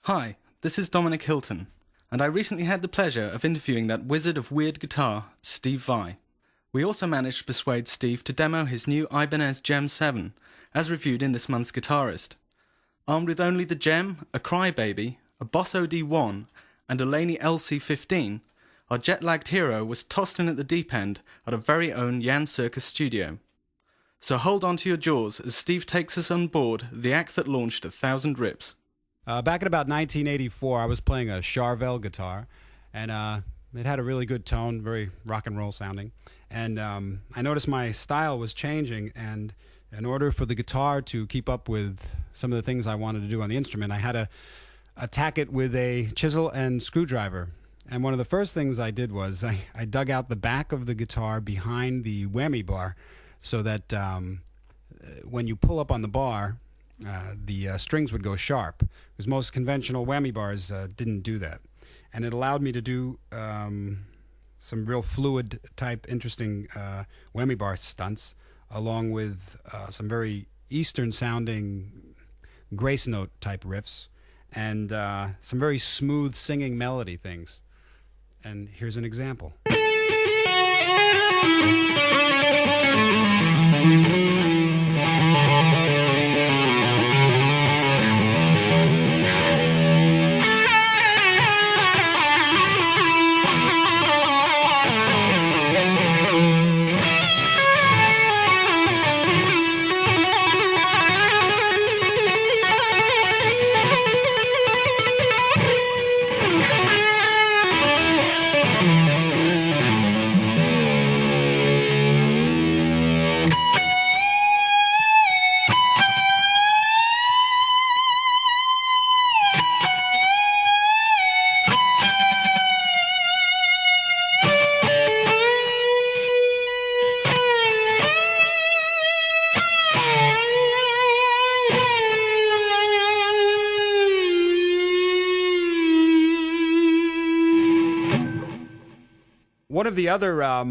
Hi, this is Dominic Hilton, and I recently had the pleasure of interviewing that wizard of weird guitar, Steve Vai. We also managed to persuade Steve to demo his new Ibanez Jem 7, as reviewed in this month's Guitarist. Armed with only the Jem, a Crybaby, a Boss OD1, and a Laney LC15, our jet-lagged hero was tossed in at the deep end at our very own Jan Circus studio. So hold on to your jaws as Steve takes us on board the act that launched 1,000 rips. Back in about 1984, I was playing a Charvel guitar, and it had a really good tone, very rock and roll sounding. And I noticed my style was changing, and in order for the guitar to keep up with some of the things I wanted to do on the instrument, I had to attack it with a chisel and screwdriver. And one of the first things I did was I dug out the back of the guitar behind the whammy bar so that when you pull up on the bar, the strings would go sharp, because most conventional whammy bars didn't do that. And it allowed me to do some real fluid type interesting whammy bar stunts, along with some very Eastern sounding grace note type riffs, and some very smooth singing melody things. And here's an example. One of the other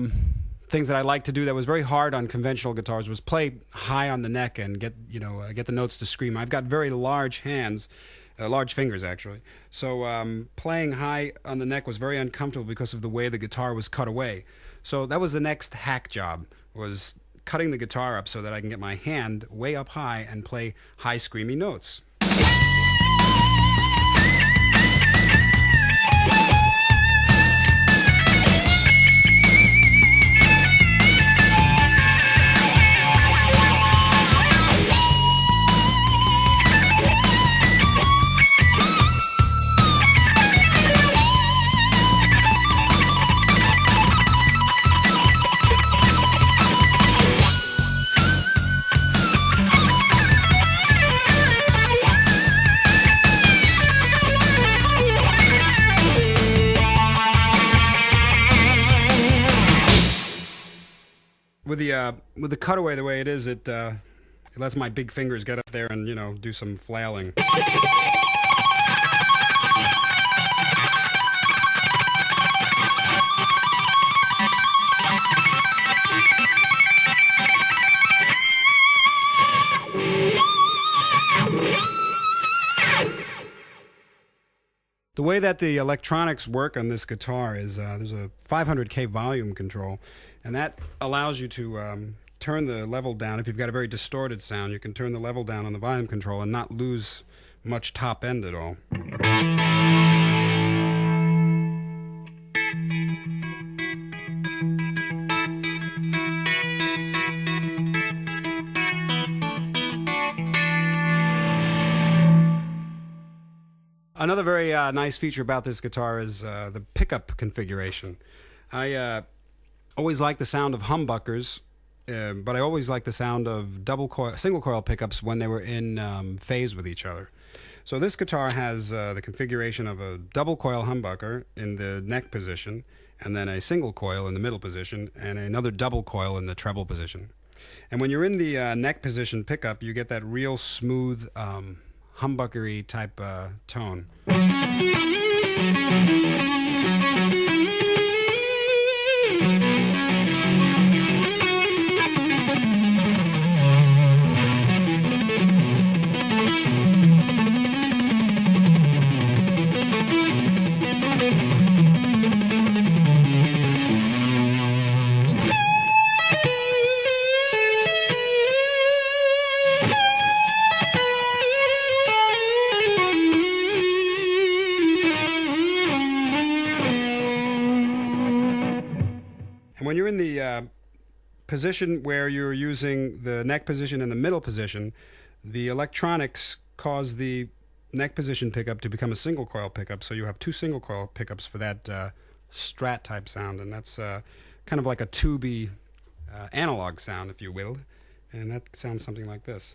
things that I like to do that was very hard on conventional guitars was play high on the neck and get the notes to scream. I've got very large hands, large fingers actually. So playing high on the neck was very uncomfortable because of the way the guitar was cut away. So that was the next hack job, was cutting the guitar up so that I can get my hand way up high and play high screamy notes. With the cutaway the way it is, it lets my big fingers get up there and, do some flailing. The way that the electronics work on this guitar is there's a 500K volume control, and that allows you to turn the level down. If you've got a very distorted sound, you can turn the level down on the volume control and not lose much top end at all. Another very nice feature about this guitar is the pickup configuration. I always like the sound of humbuckers, but I always like the sound of single coil pickups when they were in phase with each other. So this guitar has the configuration of a double coil humbucker in the neck position, and then a single coil in the middle position, and another double coil in the treble position. And when you're in the neck position pickup, you get that real smooth humbuckery type tone. when you're in the position where you're using the neck position and the middle position, the electronics cause the neck position pickup to become a single coil pickup, so you have two single coil pickups for that Strat type sound, and that's kind of like a tubey analog sound, if you will, and that sounds something like this.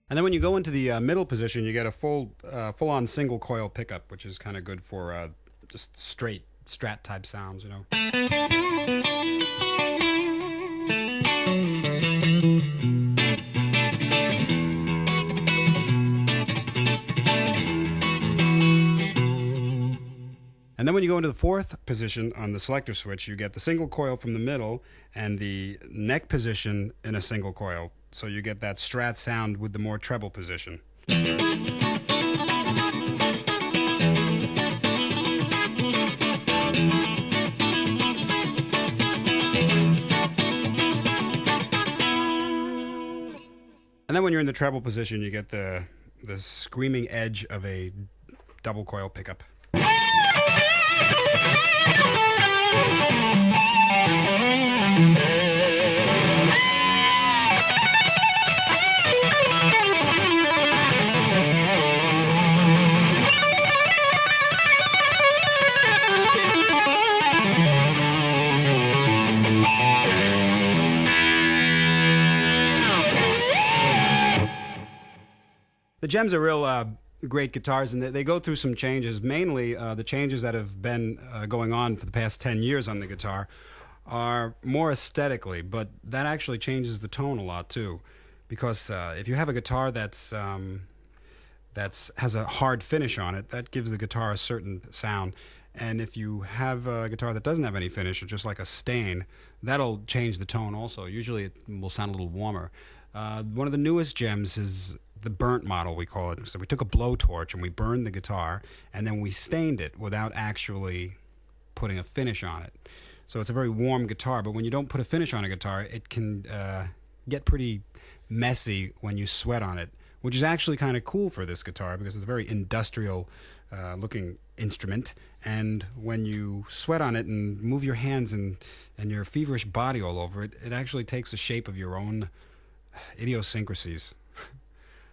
And then when you go into the middle position, you get a full-on single coil pickup, which is kind of good for just straight Strat type sounds, you know. And then when you go into the fourth position on the selector switch, you get the single coil from the middle and the neck position in a single coil. So you get that Strat sound with the more treble position. And then when you're in the treble position, you get the screaming edge of a double coil pickup. The Jems are real great guitars, and they go through some changes. Mainly, the changes that have been going on for the past 10 years on the guitar are more aesthetically, but that actually changes the tone a lot too. Because if you have a guitar that's has a hard finish on it, that gives the guitar a certain sound. And if you have a guitar that doesn't have any finish, or just like a stain, that'll change the tone also. Usually it will sound a little warmer. One of the newest Jems is the burnt model, we call it. So we took a blowtorch and we burned the guitar, and then we stained it without actually putting a finish on it. So it's a very warm guitar, but when you don't put a finish on a guitar, it can get pretty messy when you sweat on it, which is actually kind of cool for this guitar because it's a very industrial looking instrument, and when you sweat on it and move your hands and your feverish body all over it, it actually takes the shape of your own idiosyncrasies.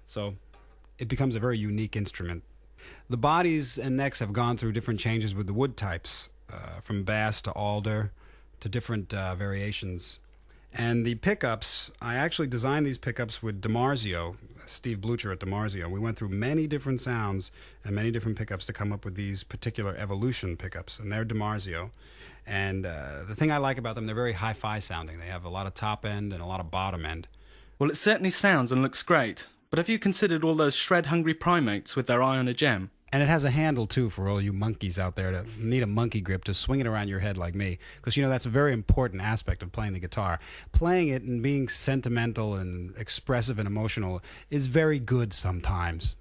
So it becomes a very unique instrument. The bodies and necks have gone through different changes with the wood types, from bass to alder to different variations. And the pickups, I actually designed these pickups with DiMarzio, Steve Blucher at DiMarzio. We went through many different sounds and many different pickups to come up with these particular Evolution pickups, and they're DiMarzio. And the thing I like about them, they're very hi-fi sounding. They have a lot of top end and a lot of bottom end. Well, it certainly sounds and looks great, but have you considered all those shred-hungry primates with their eye on a Jem? And it has a handle, too, for all you monkeys out there that need a monkey grip to swing it around your head like me. Because, you know, that's a very important aspect of playing the guitar. Playing it and being sentimental and expressive and emotional is very good sometimes.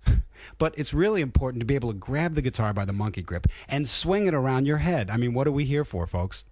But it's really important to be able to grab the guitar by the monkey grip and swing it around your head. I mean, what are we here for, folks?